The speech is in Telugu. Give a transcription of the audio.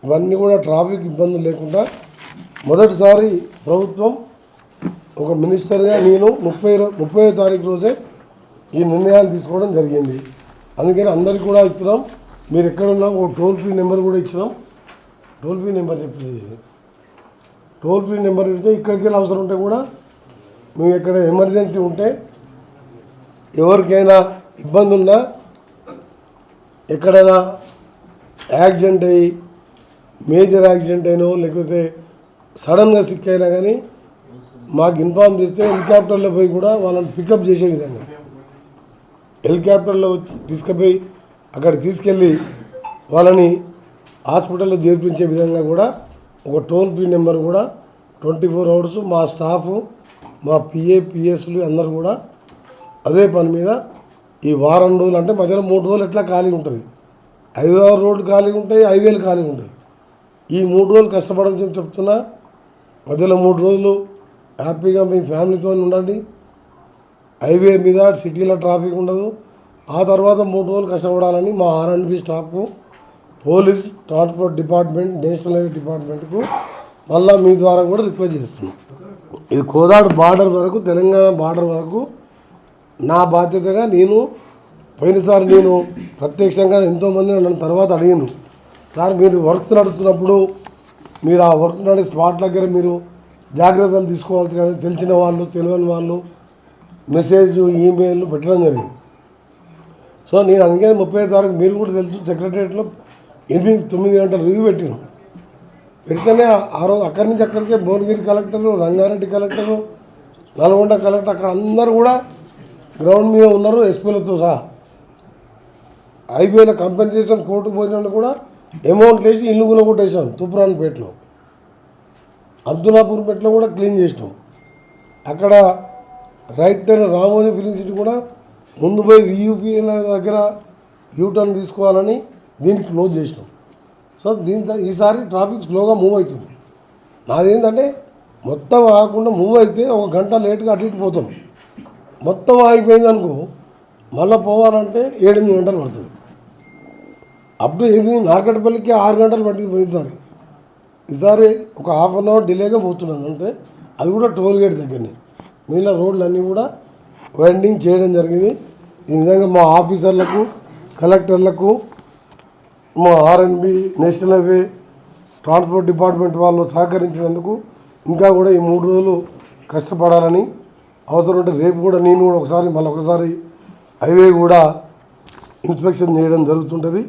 ఇవన్నీ కూడా ట్రాఫిక్ ఇబ్బందులు లేకుండా మొదటిసారి ప్రభుత్వం ఒక మినిస్టర్గా నేను 30వ తారీఖు రోజే ఈ నిర్ణయాలు తీసుకోవడం జరిగింది. అందుకని అందరికీ కూడా ఇస్తున్నాం. మీరు ఎక్కడున్నా ఒక టోల్ ఫ్రీ నెంబర్ కూడా ఇచ్చినాం. టోల్ ఫ్రీ నెంబర్ ఇస్తే ఇక్కడికి అవసరం ఉంటే కూడా మేము ఎక్కడ ఎమర్జెన్సీ ఉంటే ఎవరికైనా ఇబ్బంది ఉన్నా ఎక్కడైనా యాక్సిడెంట్ అయ్యి మేజర్ యాక్సిడెంట్ అయినో లేకపోతే సడన్గా సిక్ అయినా కానీ మాకు ఇన్ఫార్మ్ చేస్తే హెలికాప్టర్లో పోయి కూడా వాళ్ళని పికప్ చేసే విధంగా హెలికాప్టర్లో వచ్చి తీసుకుపోయి అక్కడ తీసుకెళ్ళి వాళ్ళని హాస్పిటల్లో చేర్పించే విధంగా కూడా ఒక టోల్ ఫ్రీ నెంబర్ కూడా 24 అవర్స్ మా స్టాఫ్ మా పిఎస్లు అందరూ కూడా అదే పని మీద ఈ వారం రోజులు అంటే మధ్యలో 3 రోజులు ఎట్లా ఖాళీ ఉంటుంది. హైదరాబాద్ రోడ్లు ఖాళీగా ఉంటాయి, హైవేలు ఖాళీగా ఉంటాయి. ఈ 3 రోజులు కష్టపడని చెప్తున్నా. మధ్యలో 3 రోజులు హ్యాపీగా మీ ఫ్యామిలీతో ఉండండి. హైవే మీద సిటీలో ట్రాఫిక్ ఉండదు. ఆ తర్వాత 3 రోజులు కష్టపడాలని మా R&B స్టాఫ్కు, police, transport department, national highway డిపార్ట్మెంట్కు మళ్ళీ మీ ద్వారా కూడా రిక్వెస్ట్ చేస్తున్నాం. ఇది కోదాడు బార్డర్ వరకు, తెలంగాణ బార్డర్ వరకు నా బాధ్యతగా నేను పోయినసారి నేను ప్రత్యక్షంగా ఎంతోమంది నన్ను తర్వాత అడిగాను, సార్ మీరు వర్క్స్ నడుస్తున్నప్పుడు మీరు ఆ వర్క్ నడిచే స్పాట్ దగ్గర మీరు జాగ్రత్తలు తీసుకోవాలి కానీ తెలిసిన వాళ్ళు తెలియని వాళ్ళు మెసేజ్ ఈమెయిల్ పెట్టడం జరిగింది. సో నేను అందుకని 30వ తారీఖు మీరు కూడా తెలుసు సెక్రటరియట్లో 8-9 గంటల రివ్యూ పెట్టినాం. పెడితేనే ఆ రోజు అక్కడి నుంచి అక్కడికే Bhuvanagiri collector, Rangareddy collector, Nalgonda collector అక్కడ అందరూ కూడా గ్రౌండ్ మీద ఉన్నారు ఎస్పీలతో సహా. హైవేల కంపెన్సేషన్ కోర్టు పోయిన కూడా అమౌంట్ వేసి ఇల్లు కూడా కొట్టేసాం. తూప్రాన్పేటలో, అబ్దుల్లాపూర్పేటలో కూడా క్లీన్ చేసినాం. అక్కడ right turn Ramoji film city కూడా ముందు పోయి VUPల దగ్గర యూటర్న్ తీసుకోవాలని దీనికి క్లోజ్ చేసినాం. సో ఈసారి ట్రాఫిక్ స్లోగా మూవ్ అవుతుంది. నాదేంటంటే మొత్తం ఆగకుండా మూవ్ అయితే 1 గంట లేట్గా అటు ఇటు పోతాం. మొత్తం ఆగిపోయింది అనుకో మళ్ళీ పోవాలంటే 7-8 గంటలు పడుతుంది. అప్పుడు ఇది నార్కట్పల్లికి 6 గంటలు పట్టింది పోయినసారి. ఈసారి ఒక ½ అన్ అవర్ డిలేగా పోతున్నాను అంతే. అది కూడా టోల్ గేట్ దగ్గరనే. మిగిలిన రోడ్లు అన్నీ కూడా వైండింగ్ చేయడం జరిగింది. ఈ విధంగా మా ఆఫీసర్లకు, కలెక్టర్లకు, మా R&B, national highway, transport department వాళ్ళు సహకరించినందుకు ఇంకా కూడా ఈ 3 రోజులు కష్టపడాలని, అవసరం ఉంటే రేపు కూడా నేను కూడా ఒకసారి హైవే కూడా ఇన్స్పెక్షన్ చేయడం జరుగుతుంటుంది.